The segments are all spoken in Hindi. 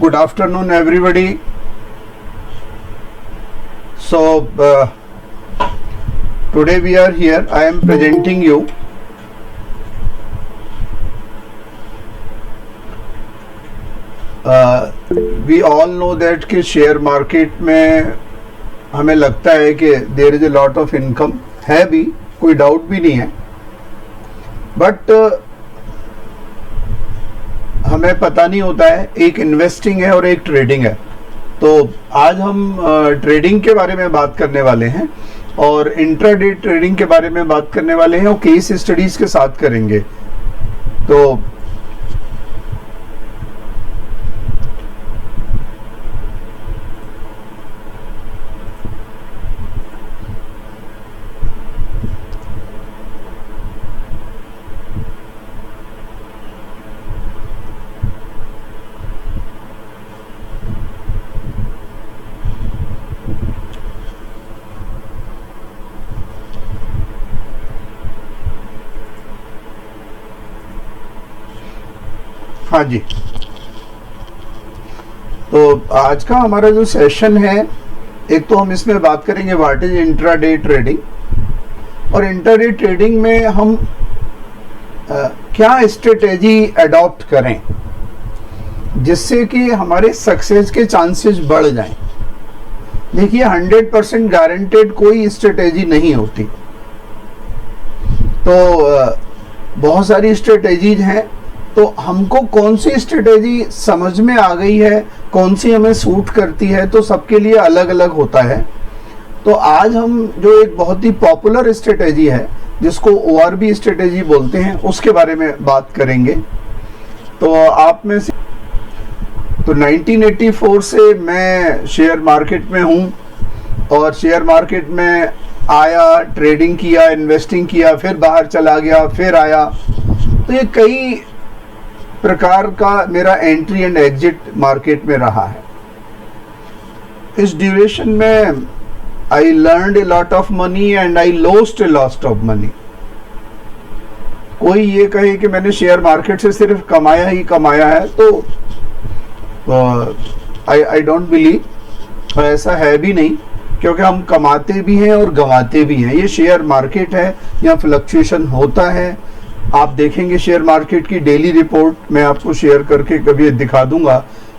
Good afternoon, everybody. So today we are here. I am presenting you we all know that कि शेयर मार्केट में हमें लगता है कि there is a lot of income है भी, कोई डाउट भी नहीं है, बट हमें पता नहीं होता है एक इन्वेस्टिंग है और एक ट्रेडिंग है। तो आज हम ट्रेडिंग के बारे में बात करने वाले हैं और इंट्राडे ट्रेडिंग के बारे में बात करने वाले हैं और केस स्टडीज के साथ करेंगे। तो हाँ जी, तो आज का हमारा जो सेशन है, एक तो हम इसमें बात करेंगे व्हाट इज इंट्राडे ट्रेडिंग, और इंट्राडे ट्रेडिंग में हम क्या स्ट्रेटेजी अडॉप्ट करें जिससे कि हमारे सक्सेस के चांसेस बढ़ जाएं। देखिए 100% गारंटेड कोई स्ट्रेटेजी नहीं होती, तो बहुत सारी स्ट्रेटेजीज हैं। तो हमको कौन सी स्ट्रेटेजी समझ में आ गई है, कौन सी हमें सूट करती है, तो सबके लिए अलग अलग होता है। तो आज हम जो एक बहुत ही पॉपुलर स्ट्रेटेजी है जिसको ORB स्ट्रेटेजी बोलते हैं, उसके बारे में बात करेंगे। तो आप में से तो 1984 से मैं शेयर मार्केट में हूँ और शेयर मार्केट में आया, ट्रेडिंग किया, इन्वेस्टिंग किया, फिर बाहर चला गया, फिर आया। तो ये कई प्रकार का मेरा एंट्री एंड एग्जिट मार्केट में रहा है। इस ड्यूरेशन में I learned a lot of money and I lost a lot of money. कोई ये कहे कि मैंने शेयर मार्केट से सिर्फ कमाया ही कमाया है, तो आई डोंट बिलीव, ऐसा है भी नहीं, क्योंकि हम कमाते भी हैं और गंवाते भी हैं। ये शेयर मार्केट है, यहाँ फ्लक्चुएशन होता है। आप देखेंगे शेयर मार्केट की डेली रिपोर्ट मैं आपको शेयर करके कभी दिखा दूंगा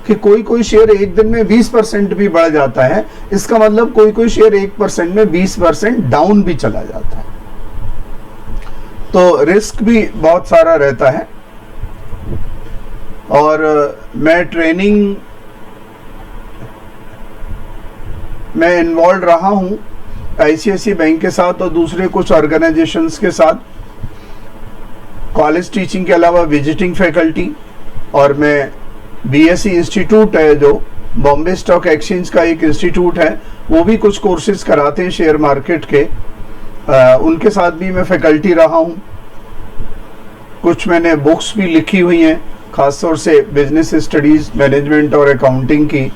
कि कोई कोई शेयर एक दिन में 20% भी बढ़ जाता है। इसका मतलब कोई कोई शेयर 1% में 20% डाउन भी चला जाता है। तो रिस्क भी बहुत सारा रहता है। और मैं ट्रेनिंग में इन्वॉल्व रहा हूं ICICI बैंक के साथ और दूसरे कुछ ऑर्गेनाइजेशंस के साथ, कॉलेज टीचिंग के अलावा विजिटिंग फैकल्टी, और मैं BSE इंस्टीट्यूट है जो बॉम्बे स्टॉक एक्सचेंज का एक इंस्टीट्यूट है, वो भी कुछ कोर्सेज कराते हैं शेयर मार्केट के, उनके साथ भी मैं फैकल्टी रहा हूँ। कुछ मैंने बुक्स भी लिखी हुई हैं, खासतौर से बिजनेस स्टडीज, मैनेजमेंट और अकाउंटिंग की।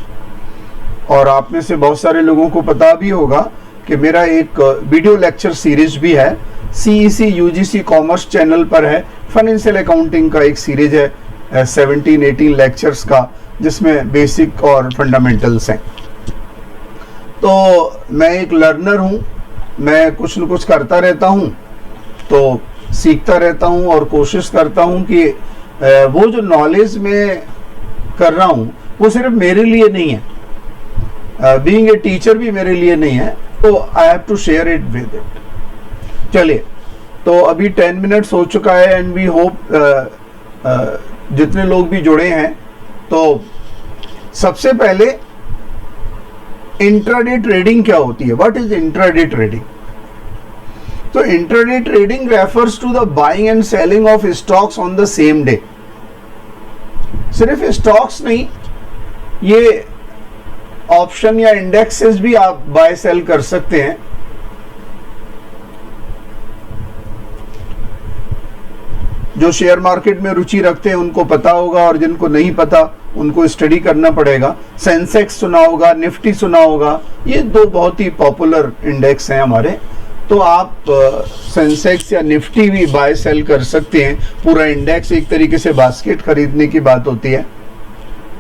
और आप में से बहुत सारे लोगों को पता भी होगा कि मेरा एक वीडियो लेक्चर सीरीज भी है, CEC UGC कॉमर्स चैनल पर है। फाइनेंशियल अकाउंटिंग का एक सीरीज है 17-18 लेक्चर्स का, जिसमें बेसिक और फंडामेंटल्स हैं। तो मैं एक लर्नर हूँ, मैं कुछ न कुछ करता रहता हूँ, तो सीखता रहता हूँ और कोशिश करता हूँ कि वो जो नॉलेज मैं कर रहा हूँ वो सिर्फ मेरे लिए नहीं है, बीइंग ए टीचर भी मेरे लिए नहीं है, तो I have to share it with it. चलिए, तो अभी 10 मिनट्स हो चुका है एंड वी होप जितने लोग भी जुड़े हैं। तो सबसे पहले इंट्राडे ट्रेडिंग क्या होती है, व्हाट इज इंट्राडे ट्रेडिंग? तो intraday trading refers to the buying and selling of stocks on the same day. सिर्फ स्टॉक्स नहीं, ये ऑप्शन या इंडेक्सेस भी आप बाय सेल कर सकते हैं। जो शेयर मार्केट में रुचि रखते हैं उनको पता होगा, और जिनको नहीं पता उनको स्टडी करना पड़ेगा। सेंसेक्स सुना होगा, निफ्टी सुना होगा, ये दो बहुत ही पॉपुलर इंडेक्स हैं हमारे। तो आप सेंसेक्स या निफ्टी भी बाय सेल कर सकते हैं। पूरा इंडेक्स एक तरीके से बास्केट खरीदने की बात होती है।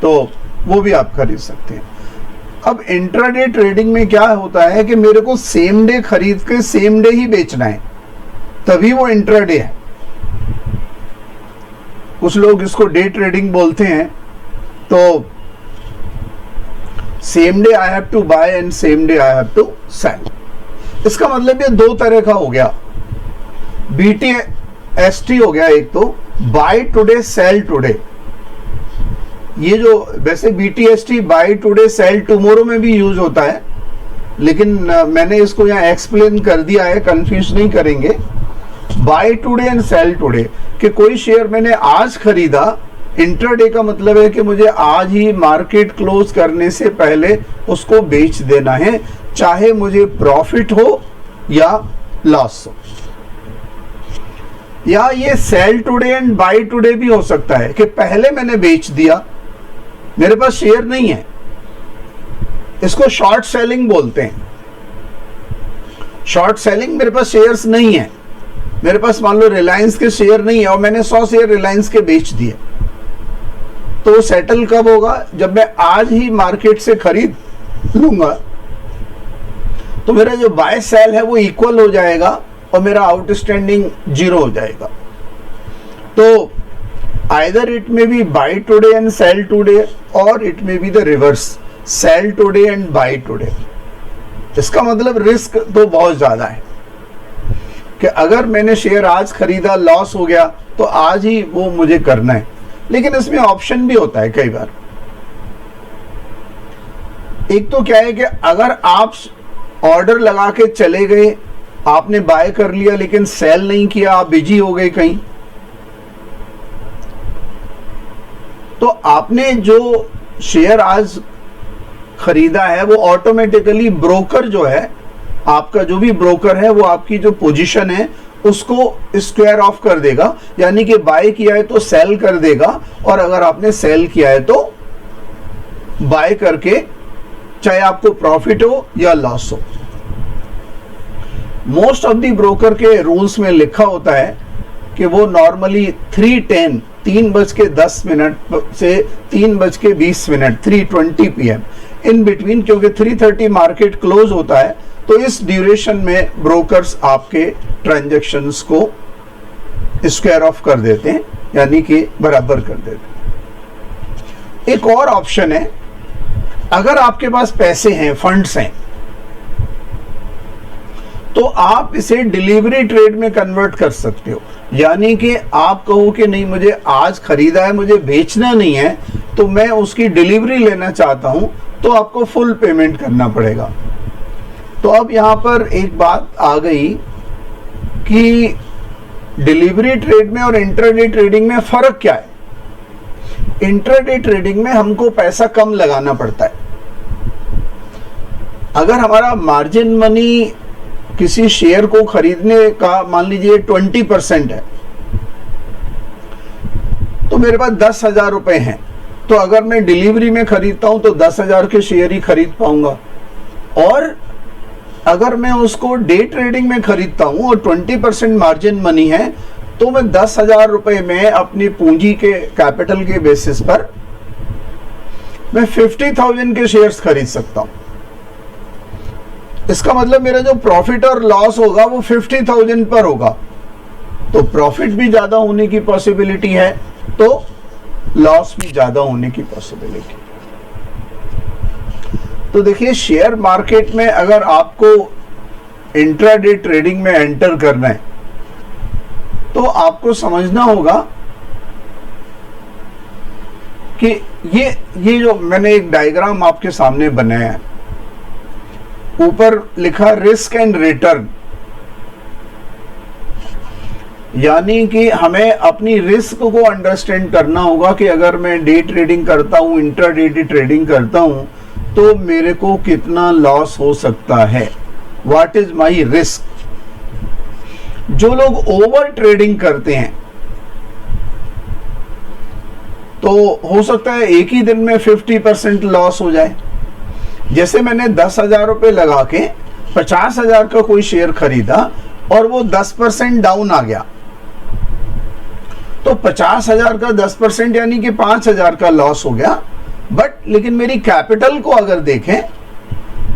तो वो भी आप खरीद सकते हैं। अब इंट्राडे ट्रेडिंग में क्या होता है कि मेरे को सेम डे खरीद के सेम डे ही बेचना है, तभी वो इंट्राडे है। कुछ लोग इसको डे ट्रेडिंग बोलते हैं। तो same day I have to buy and same day I have to sell. इसका मतलब ये दो तरह का हो गया, BTST हो गया एक, तो बाय टुडे सेल टुडे। ये जो वैसे BTST buy today sell tomorrow में भी यूज होता है, लेकिन मैंने इसको यहाँ एक्सप्लेन कर दिया है, कंफ्यूज नहीं करेंगे। Buy today and sell today कि कोई शेयर मैंने आज खरीदा, इंट्राडे का मतलब है कि मुझे आज ही मार्केट क्लोज करने से पहले उसको बेच देना है, चाहे मुझे प्रॉफिट हो या लॉस हो। या ये sell today and buy today भी हो सकता है कि पहले मैंने बेच दिया, मेरे पास शेयर नहीं है, इसको शॉर्ट सेलिंग बोलते हैं। शॉर्ट सेलिंग, मेरे पास शेयर्स नहीं है, मेरे पास मान लो रिलायंस के शेयर नहीं है और मैंने 100 शेयर रिलायंस के बेच दिए, तो सेटल कब होगा? जब मैं आज ही मार्केट से खरीद लूंगा, तो मेरा जो बाय सेल है वो इक्वल हो जाएगा और मेरा आउटस्टैंडिंग 0 हो जाएगा। तो either it may be buy today and sell today और it may be the reverse, sell today and buy today. इसका मतलब रिस्क तो बहुत ज्यादा है कि अगर मैंने शेयर आज खरीदा, लॉस हो गया, तो आज ही वो मुझे करना है। लेकिन इसमें ऑप्शन भी होता है कई बार। एक तो क्या है कि अगर आप ऑर्डर लगा के चले गए, आपने बाय कर लिया लेकिन सेल नहीं किया, आप बिजी हो गए कहीं, तो आपने जो शेयर आज खरीदा है वो ऑटोमेटिकली ब्रोकर जो है, आपका जो भी ब्रोकर है, वो आपकी जो पोजीशन है उसको स्क्वायर ऑफ कर देगा, यानी कि बाय किया है तो सेल कर देगा, और अगर आपने सेल किया है तो बाय करके, चाहे आपको प्रॉफिट हो या लॉस हो। मोस्ट ऑफ दी ब्रोकर के रूल्स में लिखा होता है कि वो नॉर्मली 3:10 3:10 से 3:20 3:20 PM इन बिटवीन, क्योंकि 3:30 मार्केट क्लोज होता है, तो इस ड्यूरेशन में ब्रोकर्स आपके ट्रांजैक्शंस को स्क्वायर ऑफ कर देते हैं, यानी कि बराबर कर देते हैं। एक और ऑप्शन है, अगर आपके पास पैसे हैं, फंड्स हैं, तो आप इसे डिलीवरी ट्रेड में कन्वर्ट कर सकते हो। यानी कि आप कहो कि नहीं, मुझे आज खरीदा है, मुझे बेचना नहीं है, तो मैं उसकी डिलीवरी लेना चाहता हूं, तो आपको फुल पेमेंट करना पड़ेगा। तो अब यहां पर एक बात आ गई कि डिलीवरी ट्रेड में और इंट्राडे ट्रेडिंग में फर्क क्या है। इंट्राडे ट्रेडिंग में हमको पैसा कम लगाना पड़ता है। अगर हमारा मार्जिन मनी किसी शेयर को खरीदने का मान लीजिए 20% है, तो मेरे पास 10,000 रुपए हैं, तो अगर मैं डिलीवरी में खरीदता हूं तो 10,000 के शेयर ही खरीद पाऊंगा। और अगर मैं उसको डे ट्रेडिंग में खरीदता हूं और 20% मार्जिन मनी है, तो मैं 10,000 रुपए में अपनी पूंजी के कैपिटल के बेसिस पर मैं 50,000 के शेयर्स खरीद सकता हूं। इसका मतलब मेरा जो प्रॉफिट और लॉस होगा वो 50,000 पर होगा, तो प्रॉफिट भी ज्यादा होने की पॉसिबिलिटी है, तो लॉस भी ज्यादा होने की पॉसिबिलिटी। तो देखिए, शेयर मार्केट में अगर आपको इंट्राडे ट्रेडिंग में एंटर करना है, तो आपको समझना होगा कि ये जो मैंने एक डायग्राम आपके सामने बनाया है, ऊपर लिखा रिस्क एंड रिटर्न, यानी कि हमें अपनी रिस्क को अंडरस्टैंड करना होगा कि अगर मैं डे ट्रेडिंग करता हूं, इंट्राडे ट्रेडिंग करता हूं, तो मेरे को कितना लॉस हो सकता है, व्हाट इज माई रिस्क। जो लोग ओवर ट्रेडिंग करते हैं, तो हो सकता है एक ही दिन में 50% लॉस हो जाए। जैसे मैंने 10,000 रुपए लगा के 50,000 का कोई शेयर खरीदा और वो 10% डाउन आ गया, तो 50,000 का 10% यानी कि 5,000 का लॉस हो गया। बट लेकिन मेरी कैपिटल को अगर देखें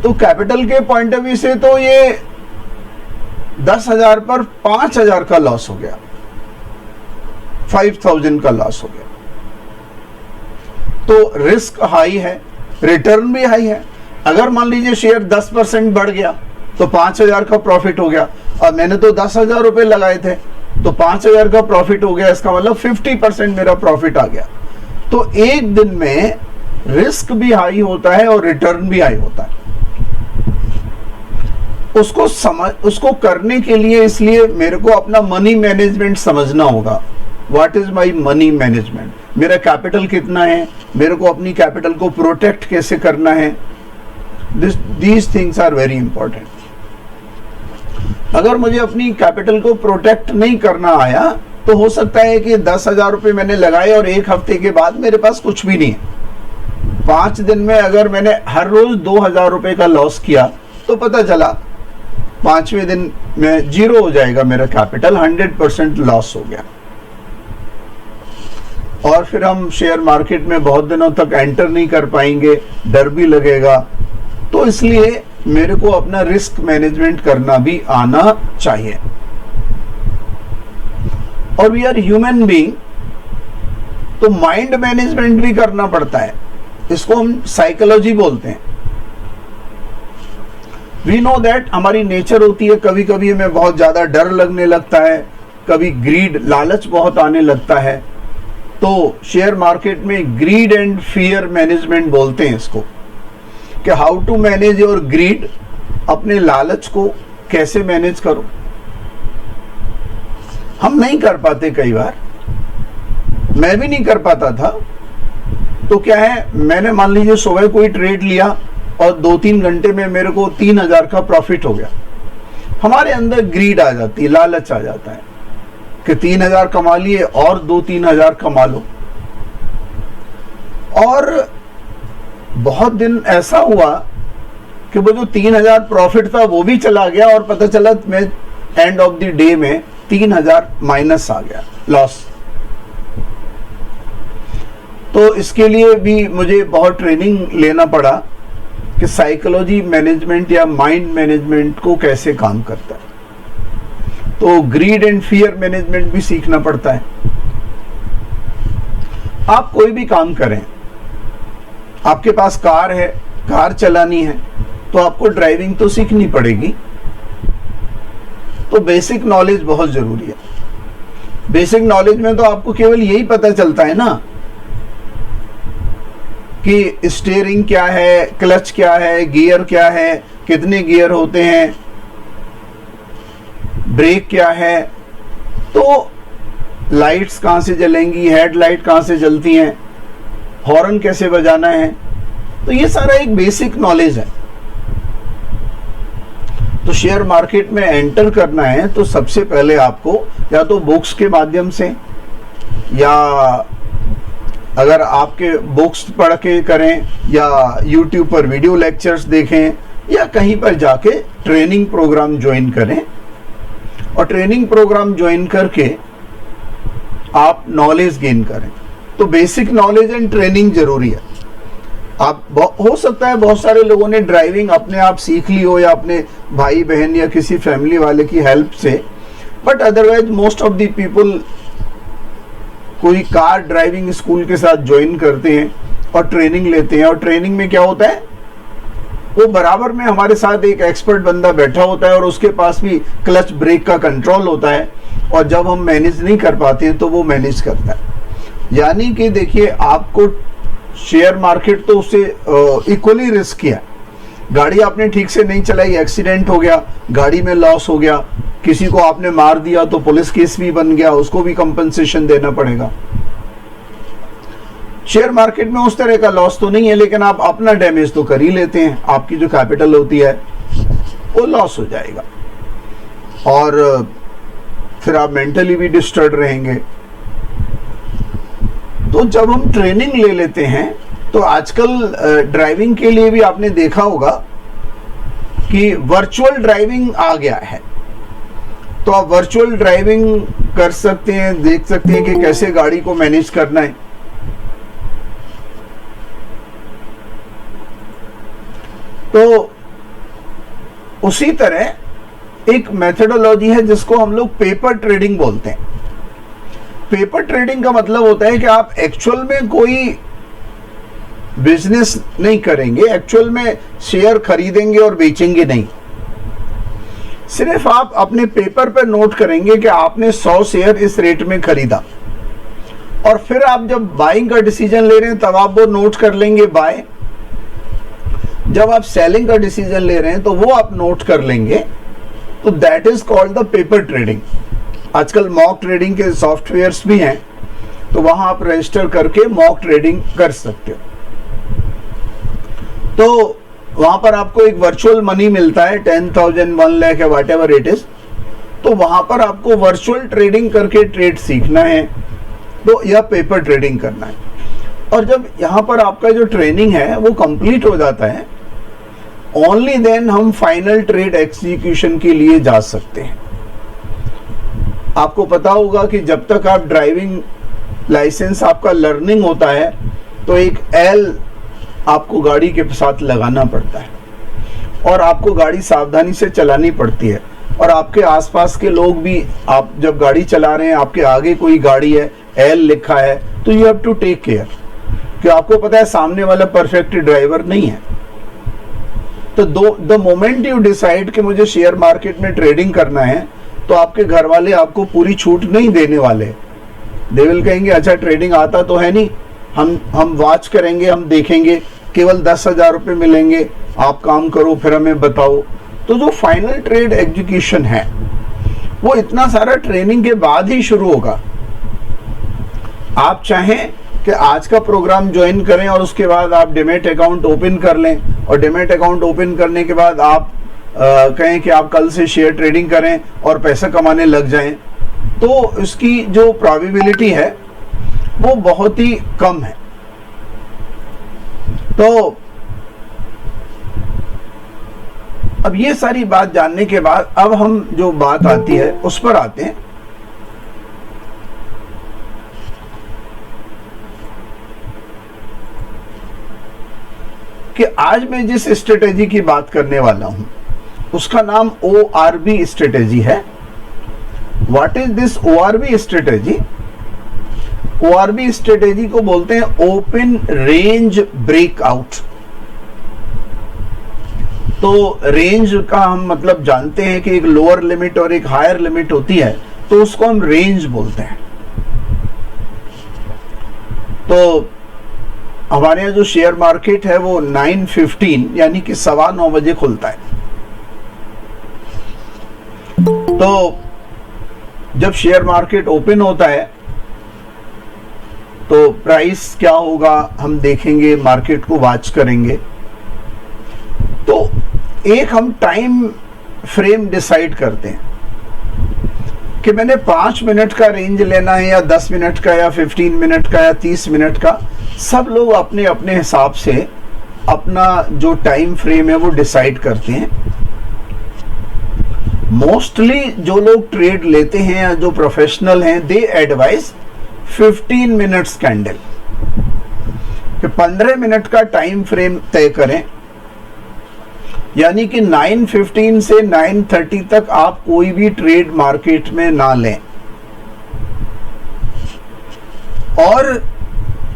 तो कैपिटल के पॉइंट ऑफ व्यू से तो ये 10,000 पर 5,000 का लॉस हो गया, 5,000 का लॉस हो गया। तो रिस्क हाई है, रिटर्न भी हाई है। अगर मान लीजिए शेयर 10% बढ़ गया तो 5,000 का प्रॉफिट हो गया, और मैंने तो 10,000 रुपए लगाए थे तो 5,000 का प्रॉफिट हो गया, इसका मतलब 50% मेरा प्रॉफिट आ गया। तो एक दिन में रिस्क भी हाई होता है और रिटर्न भी हाई होता है। उसको करने के लिए इसलिए मेरे को अपना मनी मैनेजमेंट समझना होगा। What is my money management, मेरा कैपिटल कितना है, मेरे को अपनी कैपिटल को प्रोटेक्ट कैसे करना है। These things are very important. अगर मुझे अपनी कैपिटल को प्रोटेक्ट नहीं करना आया तो हो सकता है कि 10,000 रुपए मैंने लगाए और एक हफ्ते के बाद मेरे पास कुछ भी नहीं है। 5 दिन में अगर मैंने हर रोज 2,000 रुपए का लॉस किया तो पता चला 5वें दिन में जीरो हो जाएगा मेरा कैपिटल, 100% लॉस हो गया। और फिर हम शेयर मार्केट में बहुत दिनों तक एंटर नहीं कर पाएंगे, डर भी लगेगा। तो इसलिए मेरे को अपना रिस्क मैनेजमेंट करना भी आना चाहिए। और वी आर ह्यूमन बीइंग, तो माइंड मैनेजमेंट भी करना पड़ता है। इसको हम साइकोलॉजी बोलते हैं। वी नो दैट हमारी नेचर होती है, कभी कभी हमें बहुत ज्यादा डर लगने लगता है, कभी ग्रीड लालच बहुत आने लगता है। तो शेयर मार्केट में ग्रीड एंड फियर मैनेजमेंट बोलते हैं इसको, कि how to manage your greed, अपने लालच को कैसे मैनेज करो। हम नहीं कर पाते, कई बार मैं भी नहीं कर पाता था। तो क्या है, मैंने मान लीजिए सुबह कोई ट्रेड लिया और 2-3 घंटे में मेरे को 3,000 का प्रॉफिट हो गया। हमारे अंदर ग्रीड आ जाती है, लालच आ जाता है कि 3,000 कमा लिए और 2-3,000 कमा लो। और बहुत दिन ऐसा हुआ कि वो जो 3,000 प्रॉफिट था वो भी चला गया और पता चला मैं एंड ऑफ द डे में 3,000 माइनस आ गया, लॉस। तो इसके लिए भी मुझे बहुत ट्रेनिंग लेना पड़ा कि साइकोलॉजी मैनेजमेंट या माइंड मैनेजमेंट को कैसे काम करता है। तो ग्रीड एंड फियर मैनेजमेंट भी सीखना पड़ता है। आप कोई भी काम करें, आपके पास कार है, कार चलानी है, तो आपको ड्राइविंग तो सीखनी पड़ेगी। तो बेसिक नॉलेज बहुत जरूरी है। बेसिक नॉलेज में तो आपको केवल यही पता चलता है ना कि स्टीयरिंग क्या है, क्लच क्या है, गियर क्या है, कितने गियर होते हैं, ब्रेक क्या है, तो लाइट्स कहां से जलेंगी, हेडलाइट कहां से जलती हैं, हॉर्न कैसे बजाना है। तो ये सारा एक बेसिक नॉलेज है। तो शेयर मार्केट में एंटर करना है तो सबसे पहले आपको या तो बुक्स के माध्यम से, या अगर आपके बुक्स पढ़ के करें, या YouTube पर वीडियो लेक्चर्स देखें, या कहीं पर जाके ट्रेनिंग प्रोग्राम ज्वाइन करें। और ट्रेनिंग प्रोग्राम ज्वाइन करके आप नॉलेज गेन करें। तो बेसिक नॉलेज एंड ट्रेनिंग जरूरी है। आप हो सकता है बहुत सारे लोगों ने ड्राइविंग अपने आप सीख ली हो, या अपने भाई बहन या किसी फैमिली वाले की हेल्प से, but otherwise most of the people कोई कार ड्राइविंग स्कूल के साथ ज्वाइन करते हैं और ट्रेनिंग लेते हैं। और ट्रेनिंग में क्या होता है, वो बराबर में हमारे साथ एक एक्सपर्ट बंदा बैठा होता है और उसके पास भी क्लच ब्रेक का कंट्रोल होता है, और जब हम मैनेज नहीं कर पाते हैं तो वो मैनेज करता है। यानी कि देखिए, आपको शेयर मार्केट तो उससे इक्वली रिस्क है। गाड़ी आपने ठीक से नहीं चलाई, एक्सीडेंट हो गया, गाड़ी में लॉस हो गया, किसी को आपने मार दिया तो पुलिस केस भी बन गया, उसको भी कंपनसेशन देना पड़ेगा। शेयर मार्केट में उस तरह का लॉस तो नहीं है, लेकिन आप अपना डैमेज तो कर ही लेते हैं। आपकी जो कैपिटल होती है वो लॉस हो जाएगा, और फिर आप मेंटली भी डिस्टर्ब रहेंगे। तो जब हम ट्रेनिंग ले लेते हैं, तो आजकल ड्राइविंग के लिए भी आपने देखा होगा कि वर्चुअल ड्राइविंग आ गया है। तो आप वर्चुअल ड्राइविंग कर सकते हैं, देख सकते हैं कि कैसे गाड़ी को मैनेज करना है। तो उसी तरह एक मेथोडोलॉजी है जिसको हम लोग पेपर ट्रेडिंग बोलते हैं। पेपर ट्रेडिंग का मतलब होता है कि आप एक्चुअल में कोई बिजनेस नहीं करेंगे, एक्चुअल में शेयर खरीदेंगे और बेचेंगे नहीं, सिर्फ आप अपने पेपर पर नोट करेंगे कि आपने 100 शेयर इस रेट में खरीदा, और फिर आप जब बाइंग का डिसीजन ले रहे हैं तब आप वो नोट कर लेंगे बाय, जब आप सेलिंग का डिसीजन ले रहे हैं तो वो आप नोट कर लेंगे। तो that is called the paper trading. आजकल मॉक ट्रेडिंग के सॉफ्टवेयर्स भी हैं, तो वहां आप रजिस्टर करके मॉक ट्रेडिंग कर सकते हो। तो वहां पर आपको एक वर्चुअल मनी मिलता है 10,000 1 लाख या वट एवर इट इज। तो वहां पर आपको वर्चुअल ट्रेडिंग करके ट्रेड सीखना है, तो यह पेपर ट्रेडिंग करना है। और जब यहां पर आपका जो ट्रेनिंग है वो कंप्लीट हो जाता है, ओनली देन हम फाइनल ट्रेड एग्जीक्यूशन के लिए जा सकते हैं। आपको पता होगा कि जब तक आप ड्राइविंग लाइसेंस आपका लर्निंग होता है तो एक एल आपको गाड़ी के साथ लगाना पड़ता है, और आपको गाड़ी सावधानी से चलानी पड़ती है। और आपके आसपास के लोग भी, आप जब गाड़ी चला रहे हैं आपके आगे कोई गाड़ी है, एल लिखा है, तो you have to take care कि आपको पता है सामने वाला परफेक्ट ड्राइवर नहीं है। तो द मोमेंट यू डिसाइड कि मुझे शेयर मार्केट में ट्रेडिंग करना है, तो आपके घर वाले आपको पूरी छूट नहीं देने वाले। दे विल कहेंगे अच्छा ट्रेडिंग आता तो है नहीं, हम वॉच करेंगे, हम देखेंगे, केवल 10,000 रुपये मिलेंगे, आप काम करो फिर हमें बताओ। तो जो फाइनल ट्रेड एग्जीक्यूशन है वो इतना सारा ट्रेनिंग के बाद ही शुरू होगा। आप चाहें कि आज का प्रोग्राम ज्वाइन करें और उसके बाद आप डिमेट अकाउंट ओपन कर लें, और डिमेट अकाउंट ओपन करने के बाद आप कहें कि आप कल से शेयर ट्रेडिंग करें और पैसा कमाने लग जाएं, तो इसकी जो प्रोबेबिलिटी है वो बहुत ही कम है। तो अब ये सारी बात जानने के बाद अब हम जो बात आती है उस पर आते हैं कि आज मैं जिस स्ट्रेटेजी की बात करने वाला हूं उसका नाम ORB स्ट्रेटेजी है। What is this ORB strategy? ORB strategy को बोलते हैं ओपन रेंज ब्रेकआउट। तो रेंज का हम मतलब जानते हैं कि एक लोअर लिमिट और एक हायर लिमिट होती है, तो उसको हम रेंज बोलते हैं। तो हमारे यहाँ जो शेयर मार्केट है वो 9:15 यानी कि 9:15 बजे खुलता है। तो जब शेयर मार्केट ओपन होता है तो प्राइस क्या होगा हम देखेंगे, मार्केट को वॉच करेंगे। तो एक हम टाइम फ्रेम डिसाइड करते हैं कि मैंने 5 मिनट का रेंज लेना है या 10 मिनट का या 15 मिनट का या 30 मिनट का। सब लोग अपने अपने हिसाब से अपना जो टाइम फ्रेम है वो डिसाइड करते हैं। मोस्टली जो लोग ट्रेड लेते हैं या जो प्रोफेशनल हैं, दे एडवाइज 15 मिनट्स कैंडल, कि 15 मिनट का टाइम फ्रेम तय करें, यानी कि 9:15 से 9:30 तक आप कोई भी ट्रेड मार्केट में ना लें, और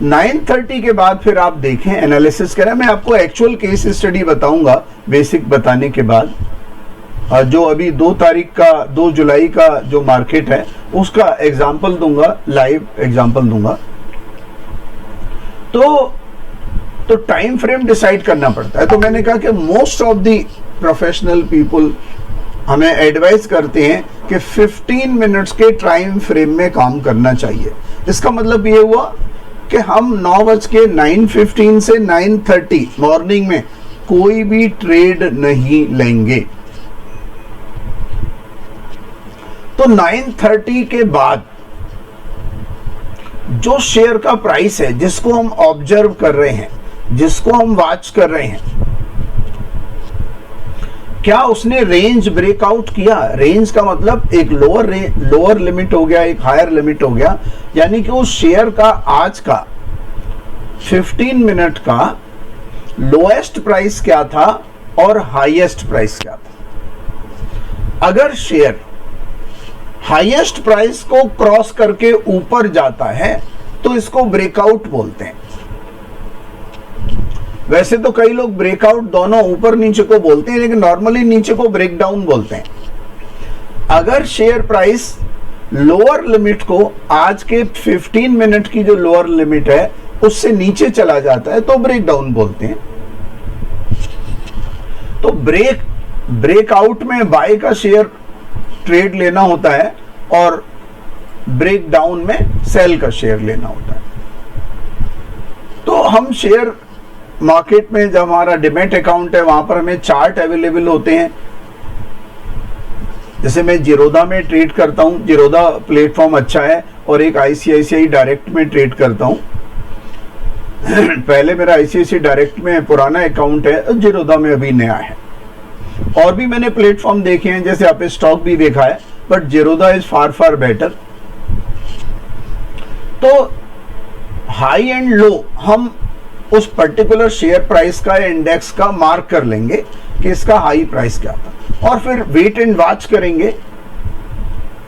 9:30 के बाद फिर आप देखें, एनालिसिस करें। मैं आपको एक्चुअल केस स्टडी बताऊंगा बेसिक बताने के बाद। जो अभी 2 जुलाई का जो मार्केट है उसका एग्जाम्पल दूंगा, लाइव एग्जाम्पल दूंगा। तो टाइम फ्रेम डिसाइड करना पड़ता है। तो मैंने कहा कि most of the professional people हमें एडवाइस करते हैं कि 15 मिनट्स के टाइम फ्रेम में काम करना चाहिए। इसका मतलब ये हुआ कि हम 9:15 से 9:30 मॉर्निंग में कोई भी ट्रेड नहीं लेंगे। तो 9:30 के बाद जो शेयर का प्राइस है, जिसको हम ऑब्जर्व कर रहे हैं, जिसको हम वॉच कर रहे हैं, क्या उसने रेंज ब्रेकआउट किया? रेंज का मतलब एक लोअर लिमिट हो गया, एक हायर लिमिट हो गया, यानी कि उस शेयर का आज का 15 मिनट का लोएस्ट प्राइस क्या था और हाईएस्ट प्राइस क्या था। अगर शेयर हाईएस्ट प्राइस को क्रॉस करके ऊपर जाता है तो इसको ब्रेकआउट बोलते हैं। वैसे तो कई लोग ब्रेकआउट दोनों ऊपर नीचे को बोलते हैं, लेकिन नॉर्मली नीचे को ब्रेकडाउन बोलते हैं। अगर शेयर प्राइस लोअर लिमिट को, आज के 15 मिनट की जो लोअर लिमिट है उससे नीचे चला जाता है तो ब्रेकडाउन बोलते हैं। तो ब्रेकआउट में बाय का शेयर ट्रेड लेना होता है और ब्रेकडाउन में सेल का शेयर लेना होता है। तो हम शेयर मार्केट में जब हमारा डिमेट अकाउंट है वहां पर हमें चार्ट अवेलेबल होते हैं। जैसे मैं जिरोधा में ट्रेड करता हूं, जिरोधा प्लेटफॉर्म अच्छा है, और एक आईसीआईसीआई डायरेक्ट में ट्रेड करता हूं। पहले मेरा आईसीआईसीआई डायरेक्ट में पुराना अकाउंट है, जिरोधा में अभी नया है। और भी मैंने प्लेटफॉर्म देखे हैं, जैसे आपने स्टॉक भी देखा है, but Zerodha is far far better. तो हाई एंड लो हम उस पर्टिकुलर शेयर प्राइस का, इंडेक्स का मार्क कर लेंगे कि इसका हाई प्राइस क्या था, और फिर वेट एंड वॉच करेंगे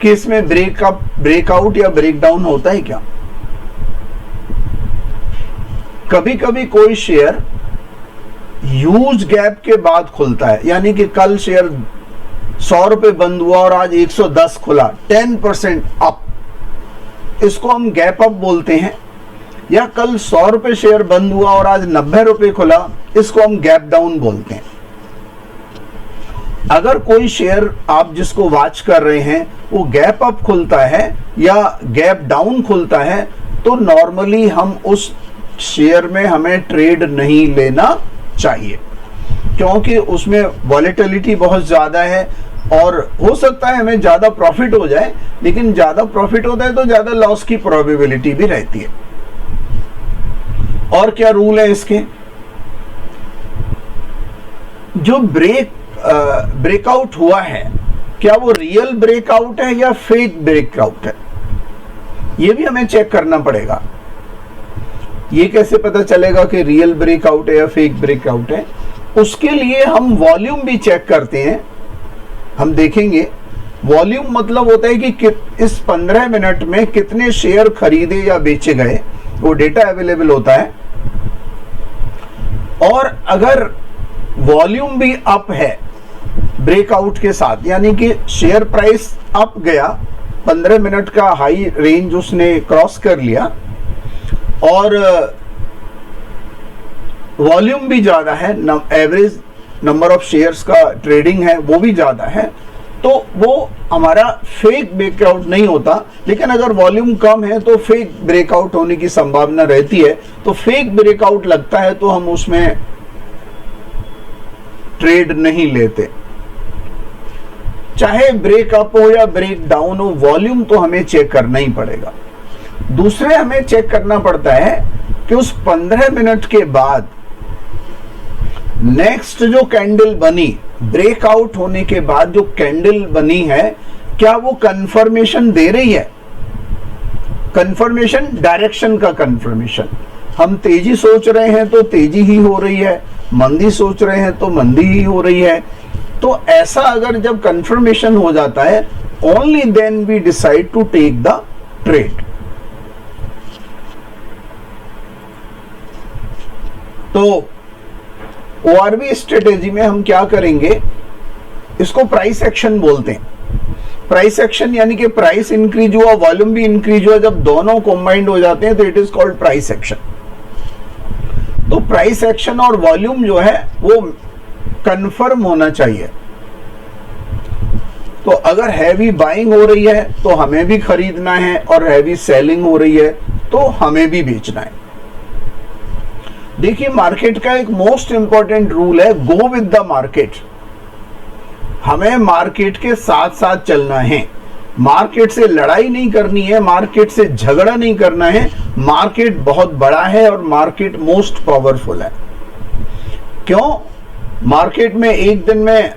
कि इसमें ब्रेकअप, ब्रेकआउट या ब्रेकडाउन होता है क्या। कभी कभी कोई शेयर ह्यूज गैप के बाद खुलता है, यानी कि कल शेयर 100 रुपए बंद हुआ और आज 110 खुला, 10% अप, इसको हम गैप अप बोलते हैं। या कल 100 रुपए शेयर बंद हुआ और आज 90 रुपए खुला, इसको हम गैप डाउन बोलते हैं। अगर कोई शेयर आप जिसको वॉच कर रहे हैं वो गैप अप खुलता है या गैप डाउन खुलता है, तो नॉर्मली हम उस शेयर में हमें ट्रेड नहीं लेना चाहिए, क्योंकि उसमें वॉलेटिलिटी बहुत ज्यादा है और हो सकता है हमें ज्यादा प्रॉफिट हो जाए, लेकिन ज्यादा प्रॉफिट होता है तो ज्यादा लॉस की प्रोबेबिलिटी भी रहती है। और क्या रूल है इसके, जो ब्रेकआउट हुआ है, क्या वो रियल ब्रेकआउट है या फेक ब्रेकआउट है, ये भी हमें चेक करना पड़ेगा। ये कैसे पता चलेगा कि रियल ब्रेकआउट है या फेक ब्रेकआउट है? उसके लिए हम वॉल्यूम भी चेक करते हैं। हम देखेंगे वॉल्यूम मतलब होता है कि इस 15 मिनट में कितने शेयर खरीदे या बेचे गए, वो डेटा अवेलेबल होता है। और अगर वॉल्यूम भी अप है ब्रेकआउट के साथ, यानी कि शेयर प्राइस अप गया, 15 मिनट का हाई रेंज उसने क्रॉस कर लिया और वॉल्यूम भी ज्यादा है, एवरेज नंबर ऑफ शेयर्स का ट्रेडिंग है वो भी ज्यादा है, तो वो हमारा फेक ब्रेकआउट नहीं होता। लेकिन अगर वॉल्यूम कम है तो फेक ब्रेकआउट होने की संभावना रहती है। तो फेक ब्रेकआउट लगता है तो हम उसमें ट्रेड नहीं लेते, चाहे ब्रेकअप हो या ब्रेक डाउन हो, वॉल्यूम तो हमें चेक करना ही पड़ेगा। दूसरे हमें चेक करना पड़ता है कि उस 15 मिनट के बाद नेक्स्ट जो कैंडल बनी, ब्रेकआउट होने के बाद जो कैंडल बनी है, क्या वो कंफर्मेशन दे रही है। कंफर्मेशन, डायरेक्शन का कंफर्मेशन। हम तेजी सोच रहे हैं तो तेजी ही हो रही है, मंदी सोच रहे हैं तो मंदी ही हो रही है। तो ऐसा अगर जब कंफर्मेशन हो जाता है, only then we decide to take the trade. तो ओआरबी स्ट्रेटेजी में हम क्या करेंगे, इसको प्राइस एक्शन बोलते हैं। प्राइस एक्शन यानी कि प्राइस इंक्रीज हुआ, वॉल्यूम भी इंक्रीज हुआ, जब दोनों कंबाइंड हो जाते हैं तो it is called price action. तो प्राइस एक्शन और वॉल्यूम जो है वो कंफर्म होना चाहिए। तो अगर हैवी बाइंग हो रही है तो हमें भी खरीदना है, और हैवी सेलिंग हो रही है तो हमें भी बेचना है। देखिए, मार्केट का एक मोस्ट इंपॉर्टेंट रूल है, गो विद द मार्केट। हमें मार्केट के साथ साथ चलना है, मार्केट से लड़ाई नहीं करनी है, मार्केट से झगड़ा नहीं करना है। मार्केट बहुत बड़ा है और मार्केट मोस्ट पावरफुल है। क्यों? मार्केट में एक दिन में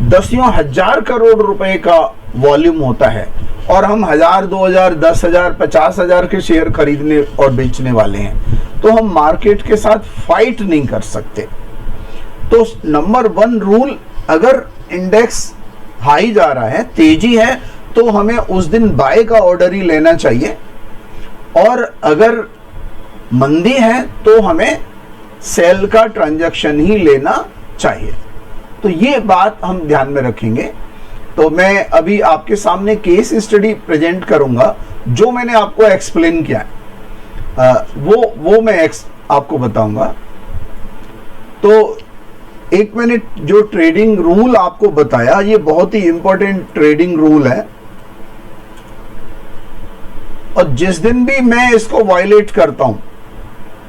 दसियों हजार करोड़ रुपए का वॉल्यूम होता है और हम 1000, 2000, 10,000, 50,000 के शेयर खरीदने और बेचने वाले हैं। तो हम मार्केट के साथ फाइट नहीं कर सकते। तो नंबर 1 रूल, अगर इंडेक्स हाई जा रहा है, तेजी है, तो हमें उस दिन बाय का ऑर्डर ही लेना चाहिए, और अगर मंदी है तो हमें सेल का ट्रांजैक्शन ही लेना चाहिए। तो ये बात हम ध्यान में रखेंगे। तो मैं अभी आपके सामने केस स्टडी प्रेजेंट करूंगा, जो मैंने आपको एक्सप्लेन किया है वो मैं आपको बताऊंगा। तो एक मैंने जो ट्रेडिंग रूल आपको बताया, ये बहुत ही इंपॉर्टेंट ट्रेडिंग रूल है, और जिस दिन भी मैं इसको वायलेट करता हूं,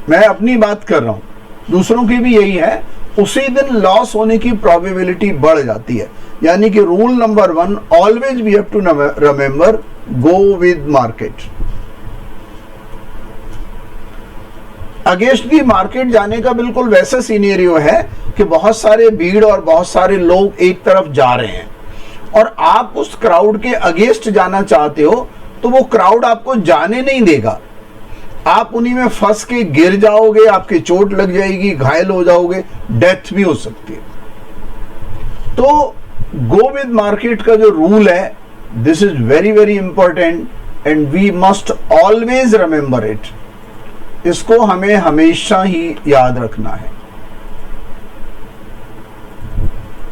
मैं अपनी बात कर रहा हूं, दूसरों की भी यही है, उसी दिन लॉस होने की प्रोबेबिलिटी बढ़ जाती है। यानी कि rule number 1, always we have to remember, go with market. Against the market जाने का बिल्कुल वैसा सिनेरियो है कि बहुत सारे भीड़ और बहुत सारे लोग एक तरफ जा रहे हैं, और आप उस क्राउड के अगेंस्ट जाना चाहते हो, तो वो क्राउड आपको जाने नहीं देगा। आप उन्हीं में फंस के गिर जाओगे, आपकी चोट लग जाएगी, घायल हो जाओगे, डेथ भी हो सकती है। तो गो विद मार्केट का जो रूल है, this is very very important and we must always remember it. इसको हमें हमेशा ही याद रखना है।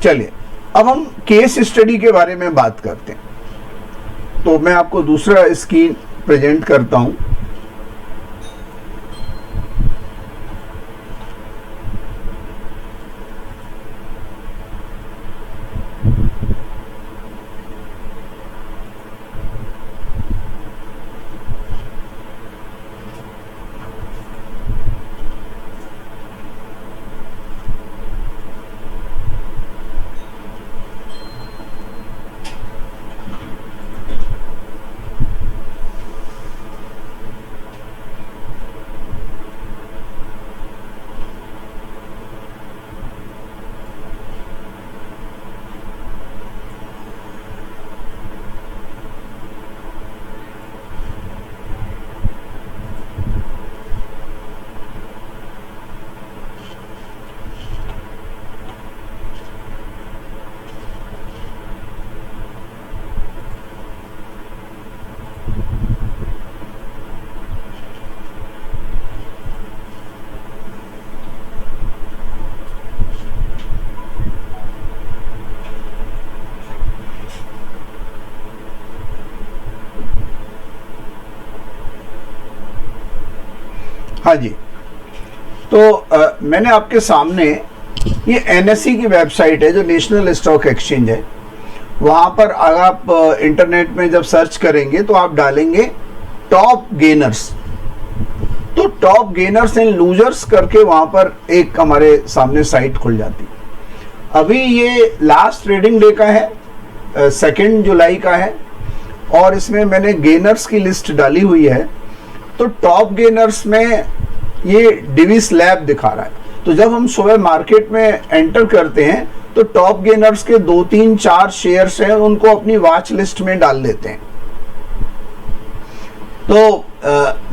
चलिए अब हम केस स्टडी के बारे में बात करते हैं। तो मैं आपको दूसरा स्क्रीन प्रेजेंट करता हूं। हाँ जी, तो मैंने आपके सामने ये एनएसई की वेबसाइट है, जो नेशनल स्टॉक एक्सचेंज है। वहाँ पर अगर आप इंटरनेट में जब सर्च करेंगे तो आप डालेंगे टॉप गेनर्स, तो टॉप गेनर्स एंड लूजर्स करके वहाँ पर एक हमारे सामने साइट खुल जाती है। अभी ये लास्ट ट्रेडिंग डे का है, 2 जुलाई का है, और इसमें मैंने गेनर्स की लिस्ट डाली हुई है। तो टॉप गेनर्स में ये डिविस लैब दिखा रहा है। तो जब हम सुबह मार्केट में एंटर करते हैं तो टॉप गेनर्स के 2, 3, 4 शेयर्स हैं, उनको अपनी वॉच लिस्ट में डाल लेते हैं। तो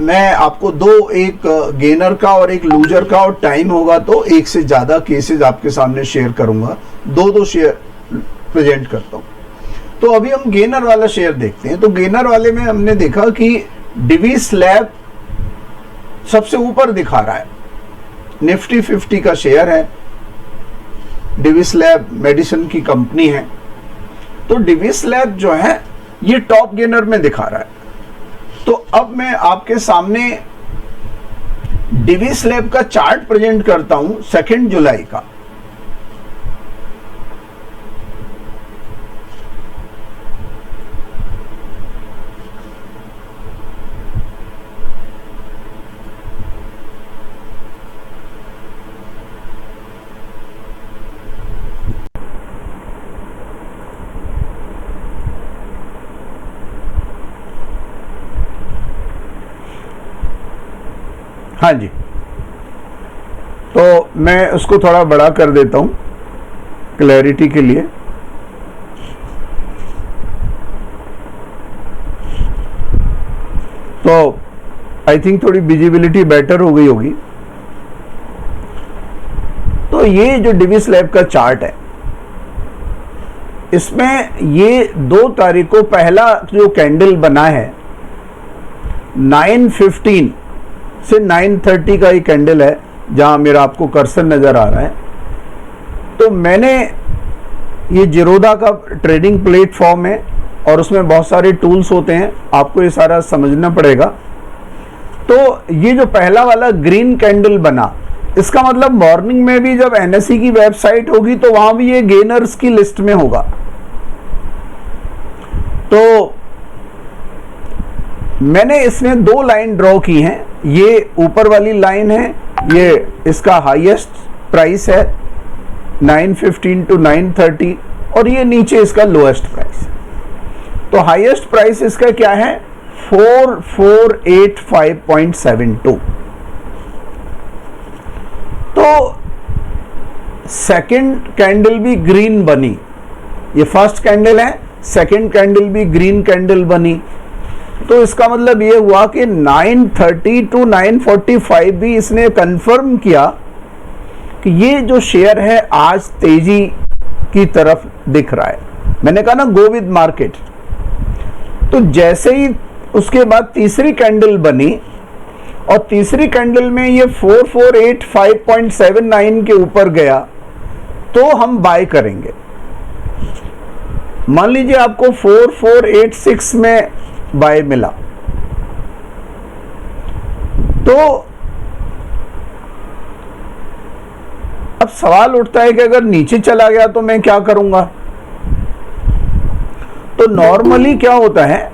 मैं आपको एक गेनर का और एक लूजर का, और टाइम होगा तो एक से ज्यादा केसेस आपके सामने शेयर करूंगा। 2 शेयर प्रेजेंट करता हूं। तो अभी हम गेनर वाला शेयर देखते हैं। तो गेनर वाले में हमने देखा कि डिविस लैब सबसे ऊपर दिखा रहा है, निफ्टी 50 का शेयर है। डिविस लैब मेडिसिन की कंपनी है। तो डिविस लैब जो है ये टॉप गेनर में दिखा रहा है। तो अब मैं आपके सामने डिविस लैब का चार्ट प्रेजेंट करता हूं 2 जुलाई का। हाँ जी, तो मैं उसको थोड़ा बड़ा कर देता हूं क्लैरिटी के लिए। तो आई थिंक थोड़ी विजिबिलिटी बेटर हो गई होगी। तो तो ये जो डिविस लैब का चार्ट है, इसमें ये 2 तारीख को पहला जो कैंडल बना है 9:15 से 9:30 का ये कैंडल है, जहां मेरा आपको कर्सर नजर आ रहा है। तो मैंने ये जीरोधा का ट्रेडिंग प्लेटफॉर्म है और उसमें बहुत सारे टूल्स होते हैं, आपको ये सारा समझना पड़ेगा। तो ये जो पहला वाला ग्रीन कैंडल बना, इसका मतलब मॉर्निंग में भी जब एनएसई की वेबसाइट होगी तो वहां भी ये गेनर्स की लिस्ट में होगा। तो मैंने इसमें 2 लाइन ड्रॉ की हैं। ये ऊपर वाली लाइन है, ये इसका हाईएस्ट प्राइस है 9:15 to 9:30 और ये नीचे इसका लोएस्ट प्राइस। तो हाईएस्ट प्राइस इसका क्या है 4485.72। तो सेकंड कैंडल भी ग्रीन बनी, ये फर्स्ट कैंडल है, सेकंड कैंडल भी ग्रीन कैंडल बनी। तो इसका मतलब ये हुआ कि 9:30 to 9:45 भी इसने कंफर्म किया कि ये जो शेयर है आज तेजी की तरफ दिख रहा है। मैंने कहा ना गो विद मार्केट। तो जैसे ही उसके बाद तीसरी कैंडल बनी और तीसरी कैंडल में ये 4485.79 के ऊपर गया तो हम बाय करेंगे। मान लीजिए आपको 4486 में बाय मिला, तो अब सवाल उठता है कि अगर नीचे चला गया तो मैं क्या करूंगा। तो नॉर्मली क्या होता है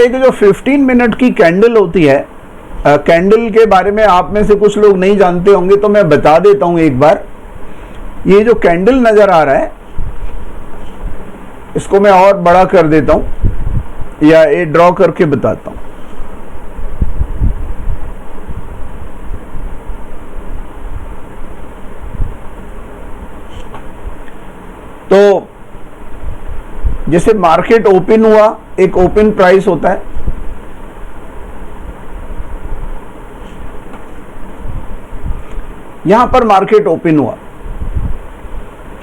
कि जो 15 मिनट की कैंडल होती है, कैंडल के बारे में आप में से कुछ लोग नहीं जानते होंगे तो मैं बता देता हूं एक बार। ये जो कैंडल नजर आ रहा है इसको मैं और बड़ा कर देता हूं या ये ड्रॉ करके बताता हूं। तो जैसे मार्केट ओपन हुआ, एक ओपन प्राइस होता है, यहां पर मार्केट ओपन हुआ,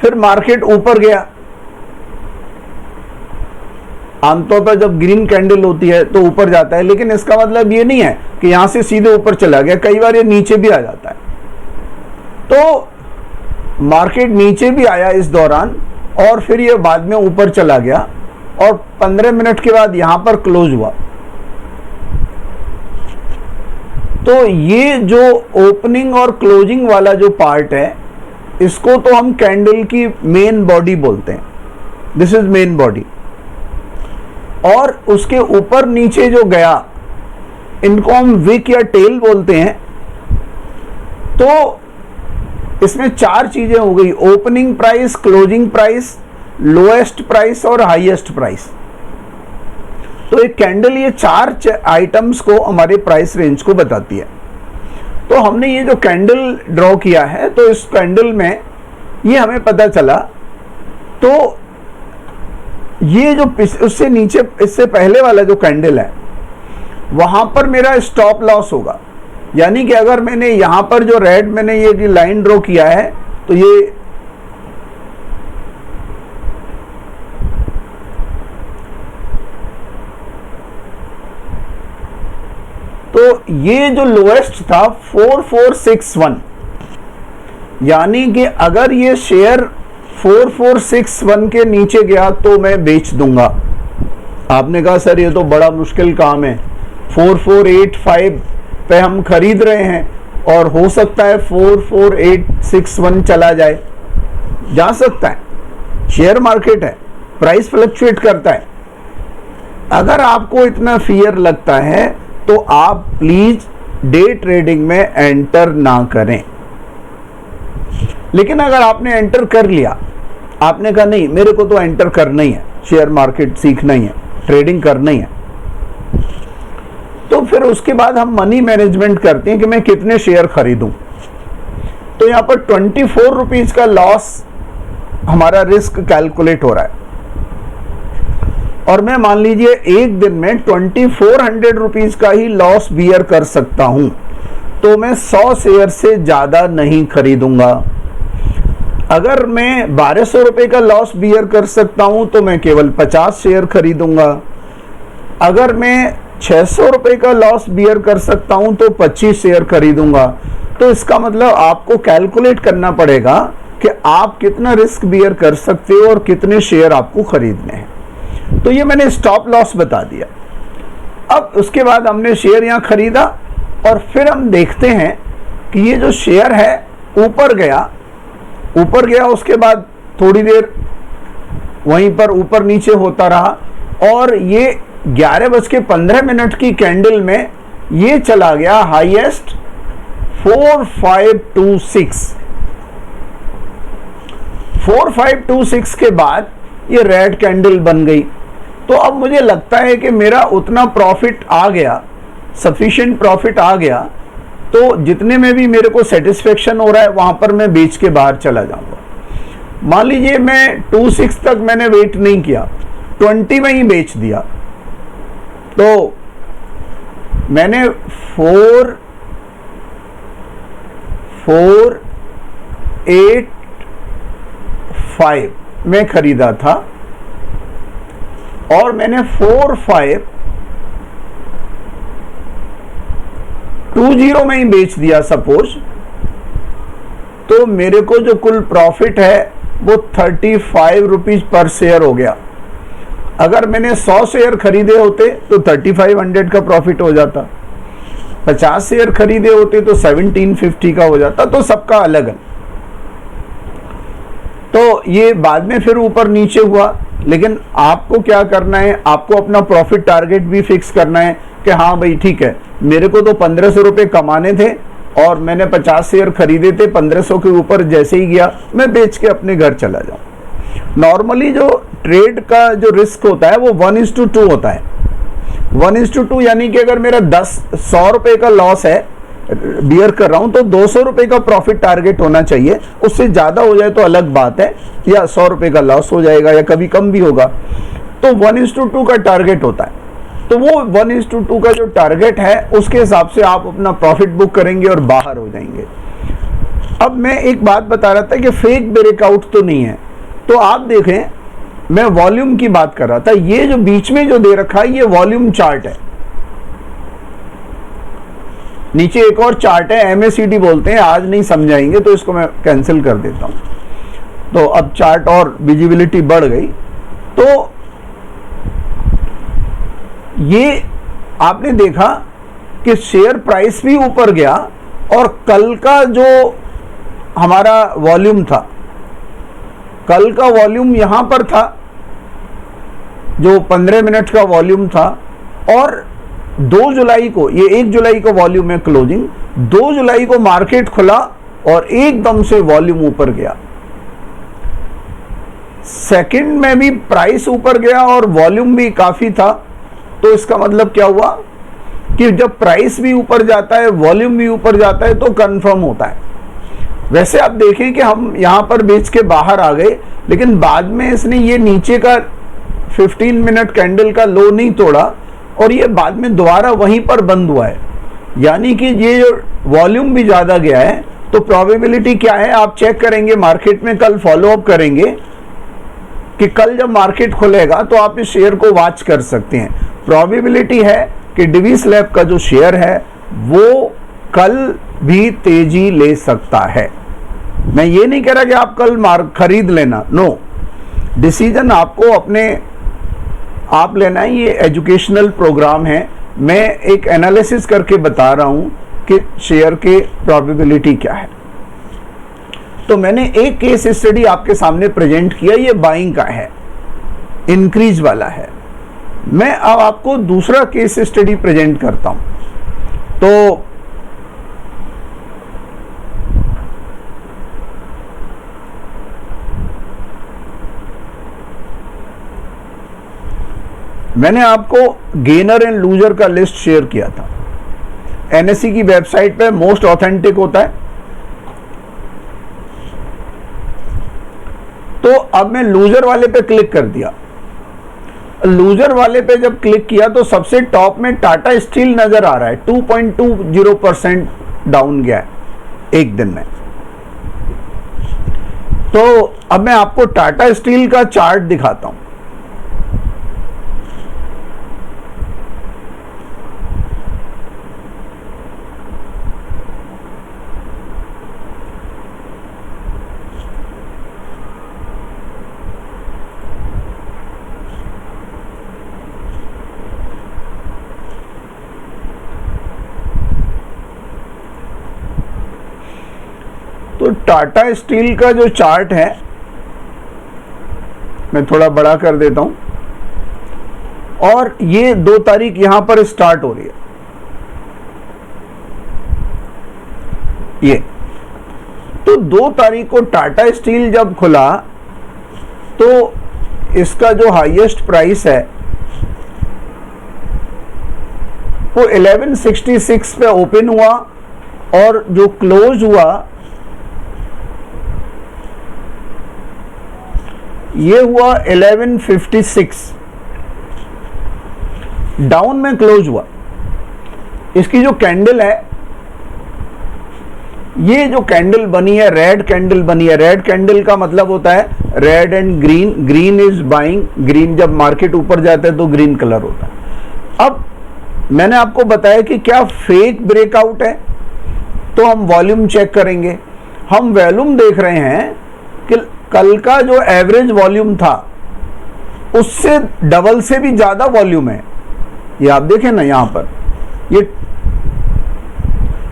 फिर मार्केट ऊपर गया। आमतौर पर जब ग्रीन कैंडल होती है तो ऊपर जाता है, लेकिन इसका मतलब ये नहीं है कि यहां से सीधे ऊपर चला गया, कई बार ये नीचे भी आ जाता है। तो मार्केट नीचे भी आया इस दौरान और फिर ये बाद में ऊपर चला गया और 15 मिनट के बाद यहां पर क्लोज हुआ। तो ये जो ओपनिंग और क्लोजिंग वाला जो पार्ट है, इसको तो हम कैंडल की मेन बॉडी बोलते हैं। This is main body. और उसके ऊपर नीचे जो गया, इनको हम विक या टेल बोलते हैं। तो इसमें 4 चीजें हो गई, opening price, closing price, lowest price और हाईएस्ट प्राइस। तो एक कैंडल ये 4 आइटम्स को हमारे प्राइस रेंज को बताती है। तो हमने ये जो कैंडल ड्रॉ किया है, तो इस कैंडल में ये हमें पता चला, तो ये जो उससे नीचे, इससे पहले वाला जो कैंडल है, वहां पर मेरा स्टॉप लॉस होगा। यानी कि अगर मैंने यहां पर जो रेड मैंने ये लाइन ड्रॉ किया है, तो ये जो लोएस्ट था 4461, यानी कि अगर ये शेयर 4461 के नीचे गया तो मैं बेच दूंगा। आपने कहा सर ये तो बड़ा मुश्किल काम है, 4485 पे हम खरीद रहे हैं और हो सकता है 44861 चला जाए। जा सकता है, शेयर मार्केट है, प्राइस फ्लक्चुएट करता है। अगर आपको इतना फियर लगता है तो आप प्लीज डे ट्रेडिंग में एंटर ना करें। लेकिन अगर आपने एंटर कर लिया, आपने कहा नहीं मेरे को तो एंटर करना ही है, शेयर मार्केट सीखना ही है, ट्रेडिंग करना ही है, तो फिर उसके बाद हम मनी मैनेजमेंट करते हैं कि मैं कितने शेयर खरीदूं। तो यहां पर 24 रुपीज का लॉस हमारा रिस्क कैलकुलेट हो रहा है और मैं मान लीजिए एक दिन में 2400 रुपीज का ही लॉस बियर कर सकता हूं। तो मैं 100 शेयर से ज़्यादा नहीं खरीदूंगा। अगर मैं 1200 रुपये का लॉस बियर कर सकता हूं तो मैं केवल 50 शेयर खरीदूंगा। अगर मैं 600 रुपये का लॉस बियर कर सकता हूं तो 25 शेयर खरीदूंगा। तो इसका मतलब आपको कैलकुलेट करना पड़ेगा कि आप कितना रिस्क बियर कर सकते हो और कितने शेयर आपको खरीदने हैं। तो ये मैंने स्टॉप लॉस बता दिया। अब उसके बाद हमने शेयर यहाँ खरीदा और फिर हम देखते हैं कि ये जो शेयर है ऊपर गया, उसके बाद थोड़ी देर वहीं पर ऊपर नीचे होता रहा और ये 11:15 की कैंडल में ये चला गया हाईएस्ट 4526 के बाद ये रेड कैंडल बन गई। तो अब मुझे लगता है कि मेरा उतना प्रॉफिट आ गया, सफिशिएंट प्रॉफिट आ गया, तो जितने में भी मेरे को सेटिस्फेक्शन हो रहा है वहां पर मैं बेच के बाहर चला जाऊंगा। मान लीजिए मैं 26 तक मैंने वेट नहीं किया, 20 में ही बेच दिया, तो मैंने 4,485 में खरीदा था और मैंने 4,520 में ही बेच दिया सपोज, तो मेरे को जो कुल प्रॉफिट है वो 35 रुपीज पर शेयर हो गया। अगर मैंने 100 शेयर खरीदे होते तो 3500 का प्रॉफिट हो जाता, 50 शेयर खरीदे होते तो 1750 का हो जाता। तो सबका अलग है। तो ये बाद में फिर ऊपर नीचे हुआ, लेकिन आपको क्या करना है, आपको अपना प्रॉफिट टारगेट भी फिक्स करना है कि हाँ भाई ठीक है, मेरे को तो 1500 रुपये कमाने थे और मैंने 50 शेयर खरीदे थे, 1500 के ऊपर जैसे ही गया मैं बेच के अपने घर चला जाऊं। नॉर्मली जो ट्रेड का जो रिस्क होता है वो 1:2 होता है। 1:2 यानी कि अगर मेरा 100 रुपये का लॉस है, बियर कर रहा हूं, तो 200 रुपये का प्रॉफिट टारगेट होना चाहिए। उससे ज्यादा हो जाए तो अलग बात है, या 100 रुपये का लॉस हो जाएगा या कभी कम भी होगा। तो 1:2 का टारगेट होता है। तो वो 1:2 का जो टारगेट है उसके हिसाब से आप अपना प्रॉफिट बुक करेंगे और बाहर हो जाएंगे। अब मैं एक बात बता रहा था कि फेक ब्रेकआउट तो नहीं है। तो आप देखें, मैं वॉल्यूम की बात कर रहा था, ये जो बीच में जो दे रखा है ये वॉल्यूम चार्ट है। नीचे एक और चार्ट है, MACD बोलते हैं, आज नहीं समझाएंगे तो इसको मैं कैंसिल कर देता हूं। तो अब चार्ट और विजिबिलिटी बढ़ गई। तो ये आपने देखा कि शेयर प्राइस भी ऊपर गया और कल का जो हमारा वॉल्यूम था, कल का वॉल्यूम यहां पर था जो 15 मिनट का वॉल्यूम था, और 2 जुलाई को, ये 1 जुलाई को वॉल्यूम है क्लोजिंग, 2 जुलाई को मार्केट खुला और एकदम से वॉल्यूम ऊपर गया। सेकंड में भी प्राइस ऊपर गया और वॉल्यूम भी काफी था। तो इसका मतलब क्या हुआ कि जब प्राइस भी ऊपर जाता है, वॉल्यूम भी ऊपर जाता है, तो कंफर्म होता है। वैसे आप देखें कि हम यहां पर बेच के बाहर आ गए, लेकिन बाद में इसने ये नीचे का 15 मिनट कैंडल का लो नहीं तोड़ा और ये बाद में दोबारा वहीं पर बंद हुआ है। यानी कि ये जो वॉल्यूम भी ज्यादा गया है, तो प्रोबेबिलिटी क्या है आप चेक करेंगे, मार्केट में कल फॉलो अप करेंगे कि कल जब मार्केट खुलेगा तो आप इस शेयर को वॉच कर सकते हैं। प्रोबेबिलिटी है कि डिवीस लैब का जो शेयर है वो कल भी तेजी ले सकता है। मैं ये नहीं कह रहा कि आप कल खरीद लेना, नो, डिसीजन आपको अपने आप लेना है। ये एजुकेशनल प्रोग्राम है, मैं एक एनालिसिस करके बता रहा हूं कि शेयर के प्रोबेबिलिटी क्या है। तो मैंने एक केस स्टडी आपके सामने प्रेजेंट किया, ये बाइंग का है, इंक्रीज वाला है। मैं अब आपको दूसरा केस स्टडी प्रेजेंट करता हूं। तो मैंने आपको गेनर एंड लूजर का लिस्ट शेयर किया था। NSE की वेबसाइट पे मोस्ट ऑथेंटिक होता है। तो अब मैं लूजर वाले पे क्लिक कर दिया। लूजर वाले पे जब क्लिक किया तो सबसे टॉप में टाटा स्टील नजर आ रहा है, 2.20% डाउन गया है एक दिन में। तो अब मैं आपको टाटा स्टील का चार्ट दिखाता हूं। तो टाटा स्टील का जो चार्ट है, मैं थोड़ा बड़ा कर देता हूं, और ये 2 तारीख यहां पर स्टार्ट हो रही है। ये तो 2 तारीख को टाटा स्टील जब खुला तो इसका जो हाईएस्ट प्राइस है वो 1166 पे ओपन हुआ और जो क्लोज हुआ ये हुआ 1156, डाउन में क्लोज हुआ। इसकी जो कैंडल है, ये जो कैंडल बनी है रेड कैंडल बनी है। रेड कैंडल का मतलब होता है red and green, green is buying, green जब मार्केट ऊपर जाता है तो ग्रीन कलर होता है। अब मैंने आपको बताया कि क्या फेक ब्रेकआउट है, तो हम वॉल्यूम चेक करेंगे। हम वॉल्यूम देख रहे हैं कि कल का जो एवरेज वॉल्यूम था उससे डबल से भी ज्यादा वॉल्यूम है। ये आप देखें ना, यहां पर ये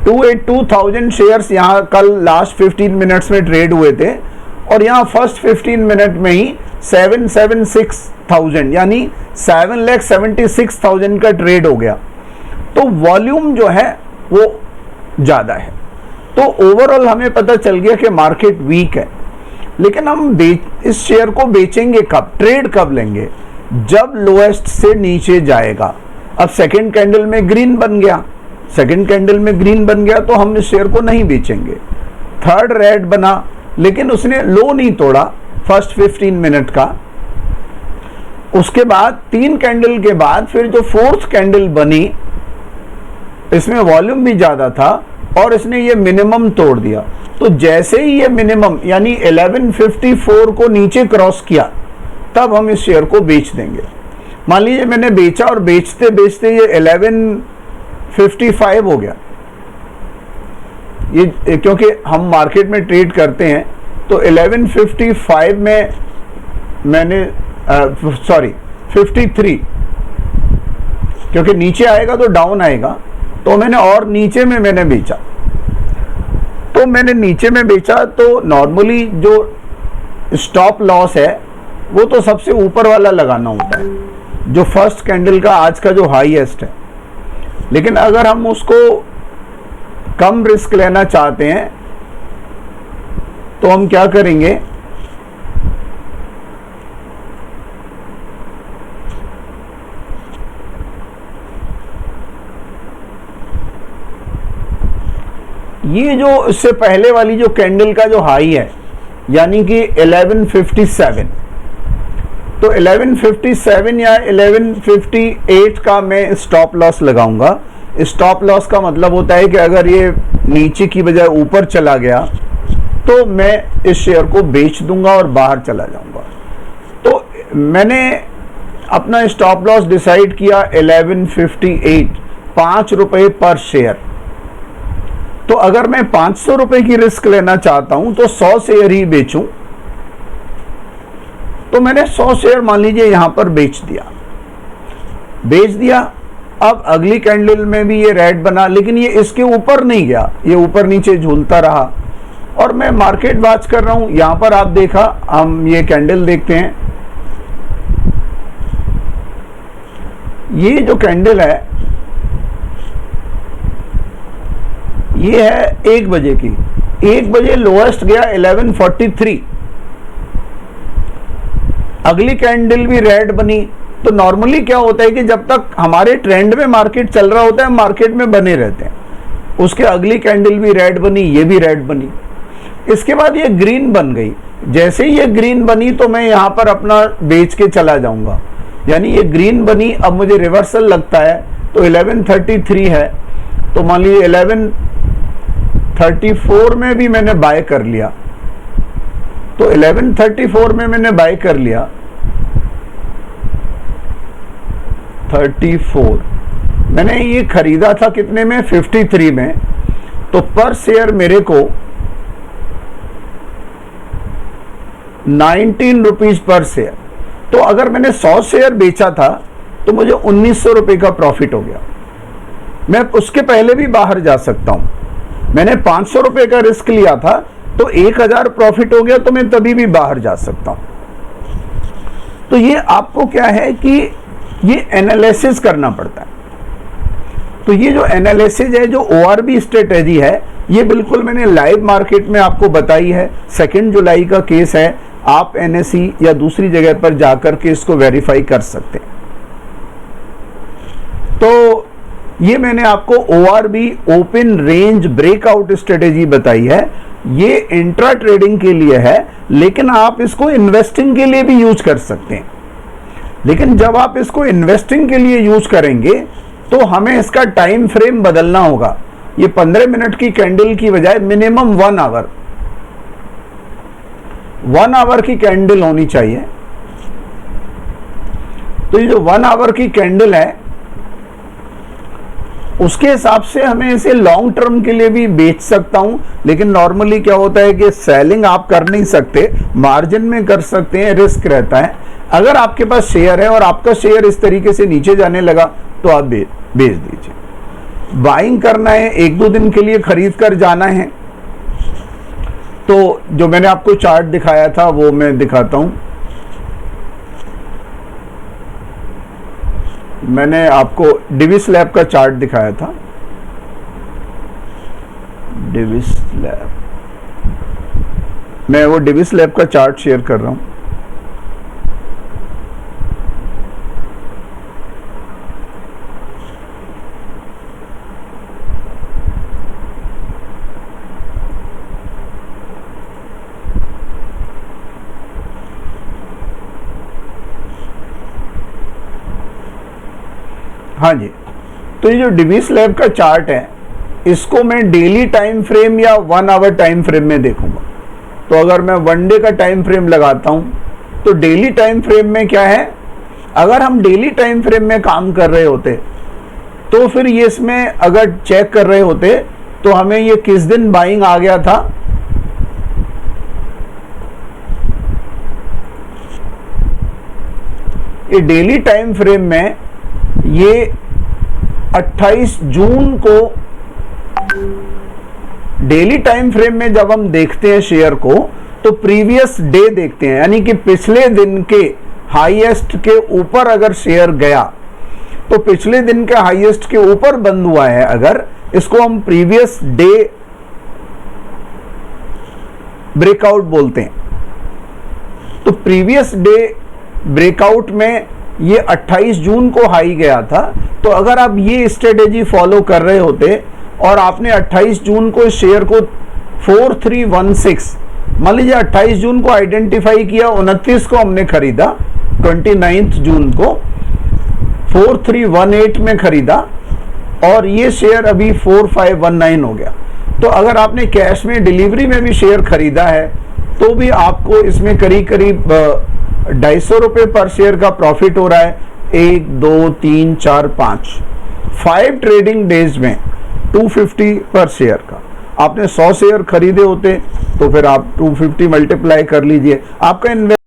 282,000 शेयर्स यहां कल लास्ट 15 मिनट्स में ट्रेड हुए थे, और यहां फर्स्ट 15 मिनट में ही 776,000 यानी 7,76,000 का ट्रेड हो गया। तो वॉल्यूम जो है वो ज्यादा है। तो ओवरऑल हमें पता चल गया कि मार्केट वीक है। लेकिन हम इस शेयर को बेचेंगे कब, ट्रेड कब लेंगे? जब लोएस्ट से नीचे जाएगा। अब सेकंड कैंडल में ग्रीन बन गया, सेकंड कैंडल में ग्रीन बन गया तो हम इस शेयर को नहीं बेचेंगे। थर्ड रेड बना, लेकिन उसने लो नहीं तोड़ा फर्स्ट 15 मिनट का। उसके बाद 3 कैंडल के बाद फिर जो फोर्थ कैंडल बनी, इसमें वॉल्यूम भी ज्यादा था और इसने ये मिनिमम तोड़ दिया। तो जैसे ही ये मिनिमम यानी 1154 को नीचे क्रॉस किया, तब हम इस शेयर को बेच देंगे। मान लीजिए मैंने बेचा और बेचते बेचते ये 1155 हो गया। ये क्योंकि हम मार्केट में ट्रेड करते हैं तो 1155 में मैंने 53, क्योंकि नीचे आएगा तो डाउन आएगा, तो मैंने और नीचे में मैंने बेचा। तो मैंने नीचे में बेचा तो नॉर्मली जो स्टॉप लॉस है वो तो सबसे ऊपर वाला लगाना होता है, जो फर्स्ट कैंडल का आज का जो हाईएस्ट है। लेकिन अगर हम उसको कम रिस्क लेना चाहते हैं तो हम क्या करेंगे, ये जो इससे पहले वाली जो कैंडल का जो हाई है यानी कि 1157, तो 1157 या 1158 का मैं स्टॉप लॉस लगाऊंगा। स्टॉप लॉस का मतलब होता है कि अगर ये नीचे की बजाय ऊपर चला गया तो मैं इस शेयर को बेच दूंगा और बाहर चला जाऊंगा। तो मैंने अपना स्टॉप लॉस डिसाइड किया 1158, 5 रुपए पर शेयर। तो अगर मैं 500 रुपए की रिस्क लेना चाहता हूं तो 100 शेयर ही बेचूं। तो मैंने 100 शेयर मान लीजिए यहां पर बेच दिया। अब अगली कैंडल में भी ये रेड बना, लेकिन ये इसके ऊपर नहीं गया, ये ऊपर नीचे झूलता रहा और मैं मार्केट वॉच कर रहा हूं। यहां पर आप देखा, हम ये कैंडल देखते हैं, ये जो कैंडल है ये है 1 बजे की। 1 बजे लोएस्ट गया 1143, अगली कैंडल भी रेड बनी। तो नॉर्मली क्या होता है कि जब तक हमारे ट्रेंड में मार्केट चल रहा होता है, मार्केट में बने रहते हैं। उसके अगली कैंडल भी रेड बनी, ये भी रेड बनी, इसके बाद ये ग्रीन बन गई। जैसे ही ये ग्रीन बनी तो मैं यहां पर अपना बेच के चला जाऊंगा। यानी ये ग्रीन बनी, अब मुझे रिवर्सल लगता है तो 1133 है, तो मान लीजिए 1134 में भी मैंने बाय कर लिया, तो 1134 में मैंने बाय कर लिया, 34 मैंने ये खरीदा था कितने में, 53 में, तो पर शेयर मेरे को 19 रुपीज पर शेयर। तो अगर मैंने 100 शेयर बेचा था तो मुझे 1900 रुपए का प्रॉफिट हो गया। मैं उसके पहले भी बाहर जा सकता हूं। मैंने 500 रुपए का रिस्क लिया था तो 1000 प्रॉफिट हो गया, तो मैं तभी भी बाहर जा सकता हूं। तो ये आपको क्या है कि ये एनालिसिस करना पड़ता है। तो ये जो एनालिसिस है, जो ORB स्ट्रेटेजी है, ये बिल्कुल मैंने लाइव मार्केट में आपको बताई है। 2 जुलाई का केस है, आप NSE या दूसरी जगह पर जाकर के इसको वेरीफाई कर सकते हैं। तो ये मैंने आपको ORB open range breakout strategy बताई है। ये इंट्रा ट्रेडिंग के लिए है, लेकिन आप इसको इन्वेस्टिंग के लिए भी यूज कर सकते हैं। लेकिन जब आप इसको इन्वेस्टिंग के लिए यूज करेंगे तो हमें इसका टाइम फ्रेम बदलना होगा। ये 15 मिनट की कैंडल की बजाय मिनिमम 1 आवर, 1 आवर की कैंडल होनी चाहिए। तो ये जो 1 आवर की कैंडल है, उसके हिसाब से हमें इसे लॉन्ग टर्म के लिए भी बेच सकता हूं। लेकिन नॉर्मली क्या होता है कि सेलिंग आप कर नहीं सकते, मार्जिन में कर सकते हैं, रिस्क रहता है। अगर आपके पास शेयर है और आपका शेयर इस तरीके से नीचे जाने लगा तो आप बेच दीजिए। बाइंग करना है, 1-2 दिन के लिए खरीद कर जाना है। तो जो मैंने आपको चार्ट दिखाया था वो मैं दिखाता हूं। मैंने आपको डिविस लैब का चार्ट दिखाया था, डिविस लैब, मैं वो डिविस लैब का चार्ट शेयर कर रहा हूं। हाँ जी, तो ये जो डिविस लैब का चार्ट है, इसको मैं डेली टाइम फ्रेम या 1 आवर टाइम फ्रेम में देखूंगा। तो अगर मैं 1 डे का टाइम फ्रेम लगाता हूं तो डेली टाइम फ्रेम में क्या है, अगर हम डेली टाइम फ्रेम में काम कर रहे होते तो फिर ये इसमें अगर चेक कर रहे होते तो हमें ये किस दिन बाइंग आ गया था, ये डेली टाइम फ्रेम में ये 28 जून को डेली टाइम फ्रेम में जब हम देखते हैं शेयर को तो प्रीवियस डे देखते हैं, यानी कि पिछले दिन के हाईएस्ट के ऊपर अगर शेयर गया तो पिछले दिन के हाईएस्ट के ऊपर बंद हुआ है, अगर इसको हम प्रीवियस डे ब्रेकआउट बोलते हैं। तो प्रीवियस डे ब्रेकआउट में ये 28 जून को हाई गया था। तो अगर आप ये स्ट्रेटेजी फॉलो कर रहे होते और आपने 28 जून को शेयर को 4316, मान लीजिए 28 जून को आइडेंटिफाई किया, 29 को हमने खरीदा, 29 जून को 4318 में खरीदा और ये शेयर अभी 4519 हो गया। तो अगर आपने कैश में डिलीवरी में भी शेयर खरीदा है तो भी आपको इसमें करीब 250 रुपए पर शेयर का प्रॉफिट हो रहा है। 1 2 3 4 5 ट्रेडिंग डेज में 250 पर शेयर का। आपने 100 शेयर खरीदे होते तो फिर आप 250 मल्टीप्लाई कर लीजिए, आपका